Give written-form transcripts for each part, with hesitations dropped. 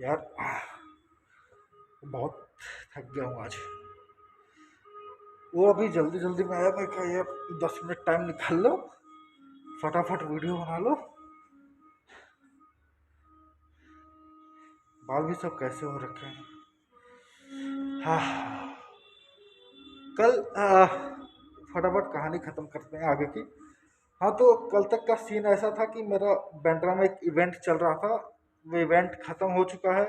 यार बहुत थक गया हूँ आज। वो अभी जल्दी जल्दी में आया, मैं कहा यार 10 मिनट टाइम निकाल लो, फटाफट वीडियो बना लो। बाल भी सब कैसे हो रखे हैं। हाँ, कल फटाफट कहानी ख़त्म करते हैं आगे की। हाँ, तो कल तक का सीन ऐसा था कि मेरा बैंड्रा में एक इवेंट चल रहा था। वो इवेंट ख़त्म हो चुका है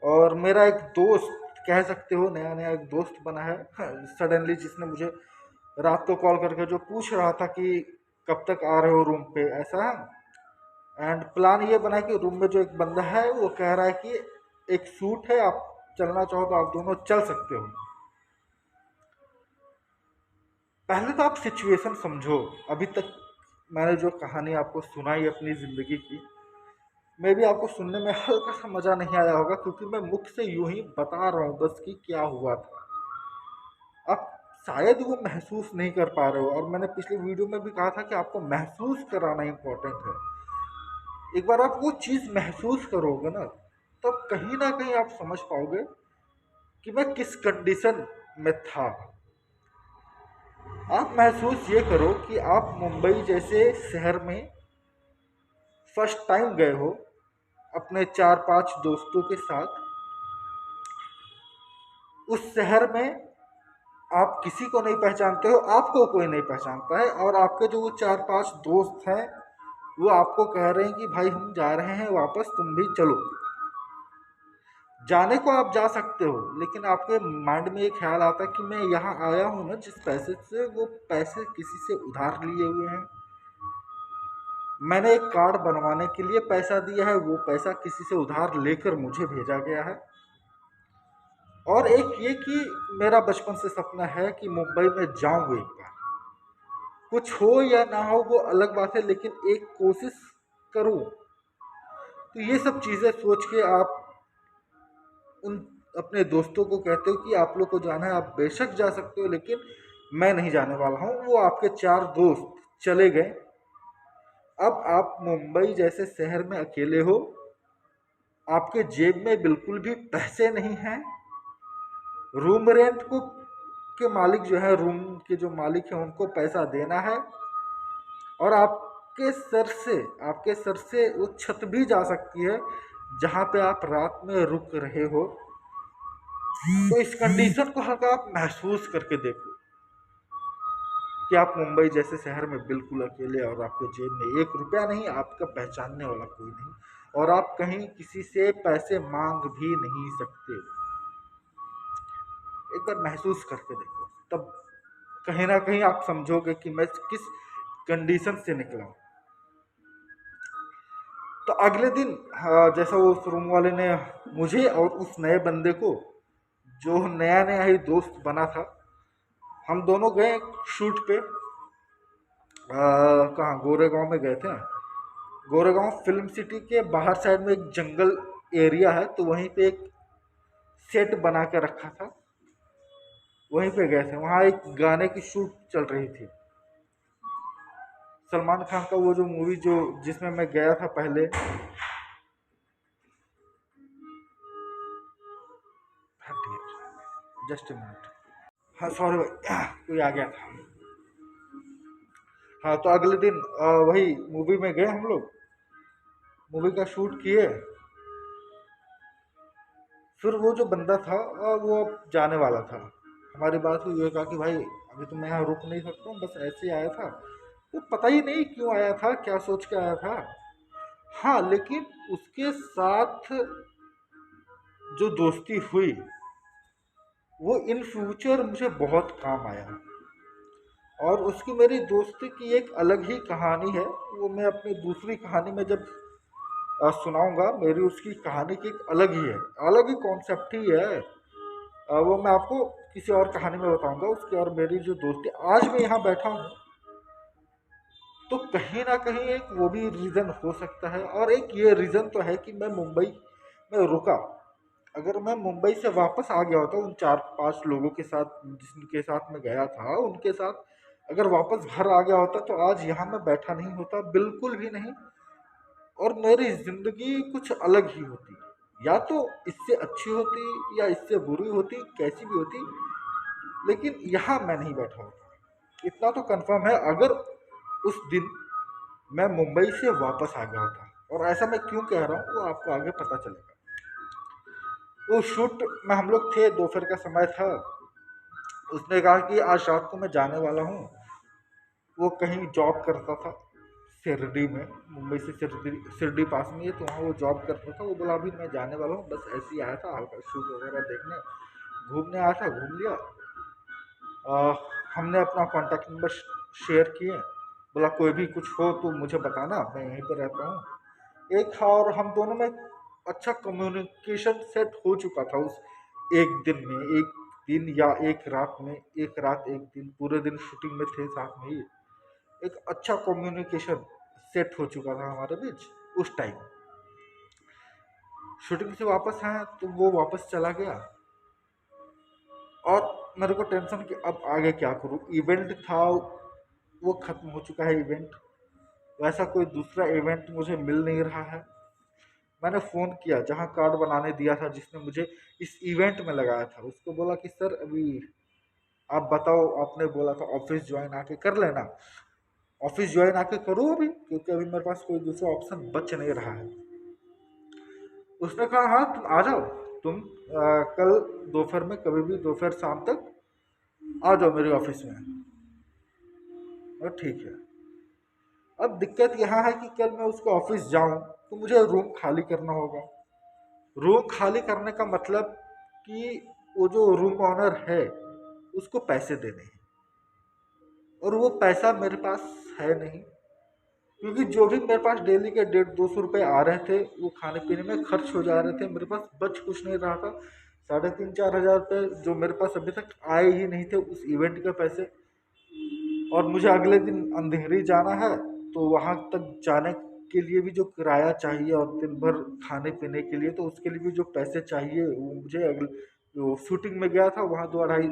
और मेरा एक दोस्त, कह सकते हो नया नया एक दोस्त बना है सडनली, जिसने मुझे रात को कॉल करके जो पूछ रहा था कि कब तक आ रहे हो रूम पे, ऐसा है। एंड प्लान ये बना कि रूम में जो एक बंदा है वो कह रहा है कि एक सूट है, आप चलना चाहो तो आप दोनों चल सकते हो। पहले तो आप सिचुएशन समझो। अभी तक मैंने जो कहानी आपको सुनाई अपनी ज़िंदगी की, मे भी आपको सुनने में हल्का सा मज़ा नहीं आया होगा, क्योंकि मैं मुख से यूं ही बता रहा हूँ बस कि क्या हुआ था। आप शायद वो महसूस नहीं कर पा रहे हो, और मैंने पिछले वीडियो में भी कहा था कि आपको महसूस कराना इम्पोर्टेंट है। एक बार आप वो चीज़ महसूस करोगे ना, तब कहीं ना कहीं आप समझ पाओगे कि मैं किस कंडीशन में था। आप महसूस ये करो कि आप मुंबई जैसे शहर में फर्स्ट टाइम गए हो अपने 4-5 दोस्तों के साथ। उस शहर में आप किसी को नहीं पहचानते हो, आपको कोई नहीं पहचानता है, और आपके जो वो 4-5 दोस्त हैं वो आपको कह रहे हैं कि भाई हम जा रहे हैं वापस, तुम भी चलो। जाने को आप जा सकते हो, लेकिन आपके माइंड में ये ख्याल आता है कि मैं यहाँ आया हूँ ना जिस पैसे से, वो पैसे किसी से उधार लिए हुए हैं। मैंने एक कार्ड बनवाने के लिए पैसा दिया है, वो पैसा किसी से उधार लेकर मुझे भेजा गया है। और एक ये कि मेरा बचपन से सपना है कि मुंबई में जाऊं एक बार। कुछ हो या ना हो वो अलग बात है, लेकिन एक कोशिश करूं। तो ये सब चीज़ें सोच के आप उन अपने दोस्तों को कहते हो कि आप लोग को जाना है, आप बेशक जा सकते हो, लेकिन मैं नहीं जाने वाला हूँ। वो आपके 4 दोस्त चले गए। अब आप मुंबई जैसे शहर में अकेले हो, आपके जेब में बिल्कुल भी पैसे नहीं हैं। रूम रेंट को के मालिक जो है, रूम के जो मालिक हैं उनको पैसा देना है, और आपके सर से वो छत भी जा सकती है जहाँ पे आप रात में रुक रहे हो। तो इस कंडीशन को हल्का आप महसूस करके देखो कि आप मुंबई जैसे शहर में बिल्कुल अकेले, और आपके जेब में 1 रुपया नहीं, आपका पहचानने वाला कोई नहीं, और आप कहीं किसी से पैसे मांग भी नहीं सकते। एक बार महसूस करके देखो, तब कहीं ना कहीं आप समझोगे कि मैं किस कंडीशन से निकला हूं। तो अगले दिन, हाँ, जैसा वो उस रूम वाले ने मुझे और उस नए बंदे को, जो नया नया ही दोस्त बना था, हम दोनों गए शूट पे। कहाँ, गोरेगांव में गए थे। गोरेगांव फिल्म सिटी के बाहर साइड में एक जंगल एरिया है, तो वहीं पे एक सेट बना के रखा था, वहीं पे गए थे। वहाँ एक गाने की शूट चल रही थी, सलमान खान का वो जो मूवी जो जिसमें मैं गया था पहले। Just minute. हाँ सॉरी भाई, कोई आ गया था। हाँ, तो अगले दिन वही मूवी में गए हम लोग, मूवी का शूट किए। फिर वो जो बंदा था वो अब जाने वाला था। हमारी बात हुई, ये कहा कि भाई अभी तो मैं यहाँ रुक नहीं सकता हूँ, बस ऐसे ही आया था। वो पता ही नहीं क्यों आया था, क्या सोच के आया था। हाँ, लेकिन उसके साथ जो दोस्ती हुई वो इन फ्यूचर मुझे बहुत काम आया। और उसकी मेरी दोस्ती की एक अलग ही कहानी है, वो मैं अपनी दूसरी कहानी में जब सुनाऊंगा। मेरी उसकी कहानी की एक अलग ही कॉन्सेप्ट ही है। वो मैं आपको किसी और कहानी में बताऊंगा उसकी। और मेरी जो दोस्ती, आज मैं यहाँ बैठा हूँ, तो कहीं ना कहीं एक वो भी रीज़न हो सकता है, और एक ये रीज़न तो है कि मैं मुंबई में रुका। अगर मैं मुंबई से वापस आ गया होता उन 4-5 लोगों के साथ जिनके साथ मैं गया था, उनके साथ अगर वापस घर आ गया होता, तो आज यहाँ मैं बैठा नहीं होता, बिल्कुल भी नहीं। और मेरी ज़िंदगी कुछ अलग ही होती। या तो इससे अच्छी होती या इससे बुरी होती, कैसी भी होती, लेकिन यहाँ मैं नहीं बैठा होता। इतना तो कंफर्म है। अगर उस दिन मैं मुंबई से वापस आ गया होता, और ऐसा मैं क्यों कह रहा हूँ वो आपको आगे पता चलेगा। वो शूट में हम लोग थे, दोपहर का समय था। उसने कहा कि आज रात को मैं जाने वाला हूँ। वो कहीं जॉब करता था शिरडी में, मुंबई से शिरडी पास में है, तो वहाँ वो जॉब करता था। वो बोला अभी मैं जाने वाला हूँ, बस ऐसे ही आया था हल्का शूट वगैरह देखने, घूमने आया था, घूम लिया। आ, हमने अपना कॉन्टैक्ट नंबर शेयर किए। बोला कोई भी कुछ हो तो मुझे बताना, मैं यहीं पर रहता हूँ। एक था, और हम दोनों में अच्छा कम्युनिकेशन सेट हो चुका था उस एक दिन में, एक दिन या एक रात में, एक रात एक दिन, पूरे दिन शूटिंग में थे साथ में ही। एक अच्छा कम्युनिकेशन सेट हो चुका था हमारे बीच उस टाइम। शूटिंग से वापस आए तो वो वापस चला गया, और मेरे को टेंशन कि अब आगे क्या करूँ। इवेंट था वो खत्म हो चुका है इवेंट, वैसा कोई दूसरा इवेंट मुझे मिल नहीं रहा है। मैंने फ़ोन किया जहाँ कार्ड बनाने दिया था, जिसने मुझे इस इवेंट में लगाया था, उसको बोला कि सर अभी आप बताओ, आपने बोला था ऑफिस ज्वाइन आके कर लेना, ऑफिस ज्वाइन आके करो अभी, क्योंकि अभी मेरे पास कोई दूसरा ऑप्शन बच नहीं रहा है। उसने कहा हाँ तुम आ जाओ, तुम कल दोपहर में, कभी भी दोपहर शाम तक आ जाओ मेरे ऑफिस में। और ठीक है। अब दिक्कत यहाँ है कि कल मैं उसके ऑफिस जाऊँ तो मुझे रूम खाली करना होगा। रूम खाली करने का मतलब कि वो जो रूम ऑनर है उसको पैसे देने हैं, और वो पैसा मेरे पास है नहीं। क्योंकि जो भी मेरे पास डेली के 150-200 रुपये आ रहे थे वो खाने पीने में खर्च हो जा रहे थे, मेरे पास बच कुछ नहीं रहा था। 3,500-4,000 रुपये जो मेरे पास अभी तक आए ही नहीं थे उस इवेंट के पैसे। और मुझे अगले दिन अंधेरी जाना है, तो वहाँ तक जाने के लिए भी जो किराया चाहिए और दिन भर खाने पीने के लिए, तो उसके लिए भी जो पैसे चाहिए वो मुझे अगले, जो शूटिंग में गया था वहाँ 2 250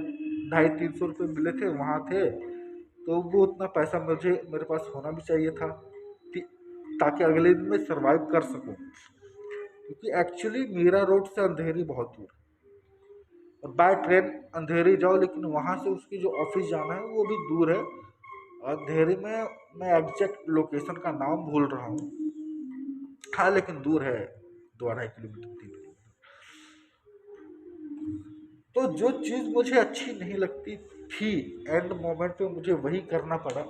250-300 रुपये मिले थे वहाँ थे, तो वो उतना पैसा मुझे मेरे पास होना भी चाहिए था ताकि अगले दिन मैं सरवाइव कर सकूं। क्योंकि एक्चुअली मीरा रोड से अंधेरी बहुत दूर है, और बाय ट्रेन अंधेरी जाओ, लेकिन वहाँ से उसकी जो ऑफिस जाना है वो भी दूर है। अंधेरी में मैं एग्जैक्ट लोकेशन का नाम भूल रहा हूँ, हाँ लेकिन दूर है, 2-2.5 किलोमीटर 3 किलोमीटर। तो जो चीज़ मुझे अच्छी नहीं लगती थी, एंड मोमेंट पे मुझे वही करना पड़ा।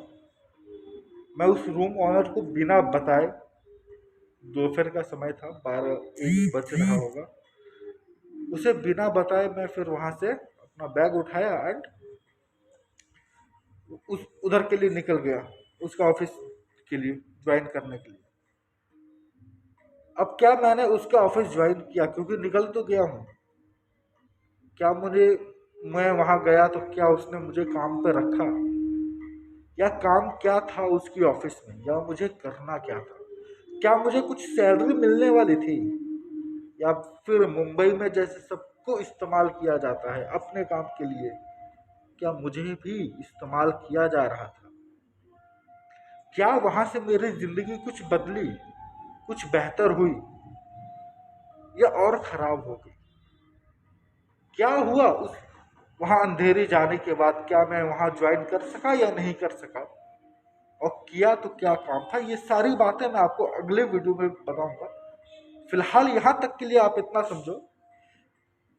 मैं उस रूम ऑनर को बिना बताए, दोपहर का समय था, 12-1 बज रहा होगा, उसे बिना बताए मैं फिर वहां से अपना बैग उठाया एंड उस उधर के लिए निकल गया, उसका ऑफिस के लिए ज्वाइन करने के लिए। अब क्या मैंने उसका ऑफिस ज्वाइन किया, क्योंकि निकल तो गया हूँ, क्या मुझे, मैं वहां गया तो क्या उसने मुझे काम पे रखा, या काम क्या था उसकी ऑफिस में, या मुझे करना क्या था, क्या मुझे कुछ सैलरी मिलने वाली थी, या फिर मुंबई में जैसे सबको इस्तेमाल किया जाता है अपने काम के लिए, क्या मुझे भी इस्तेमाल किया जा रहा था। क्या वहां से मेरी जिंदगी कुछ बदली, कुछ बेहतर हुई, या और खराब हो गई। क्या हुआ उस वहां अंधेरी जाने के बाद, क्या मैं वहां ज्वाइन कर सका या नहीं कर सका, और किया तो क्या काम था, ये सारी बातें मैं आपको अगले वीडियो में बताऊंगा। फिलहाल यहाँ तक के लिए आप इतना समझो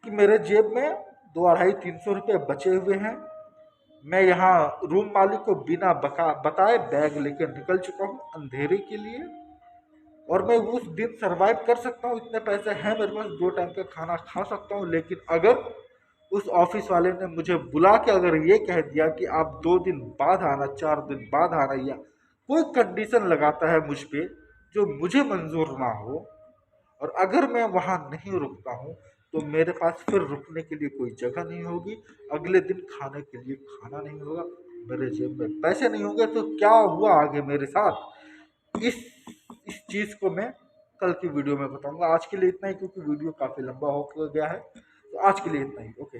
कि मेरे जेब में 200-250-300 रुपये बचे हुए हैं। मैं यहाँ रूम मालिक को बिना बताए बैग लेकर निकल चुका हूँ अंधेरे के लिए, और मैं उस दिन सरवाइव कर सकता हूँ, इतने पैसे हैं मेरे पास, 2 टाइम का खाना खा सकता हूँ। लेकिन अगर उस ऑफिस वाले ने मुझे बुला के अगर ये कह दिया कि आप 2 दिन बाद आना, 4 दिन बाद आना, या कोई कंडीशन लगाता है मुझ पे जो मुझे मंजूर ना हो, और अगर मैं वहां नहीं रुकता हूँ तो मेरे पास फिर रुकने के लिए कोई जगह नहीं होगी, अगले दिन खाने के लिए खाना नहीं होगा, मेरे जेब में पैसे नहीं होंगे, तो क्या हुआ आगे मेरे साथ, इस चीज़ को मैं कल की वीडियो में बताऊंगा। आज के लिए इतना ही, क्योंकि वीडियो काफ़ी लंबा हो गया है, तो आज के लिए इतना ही। ओके।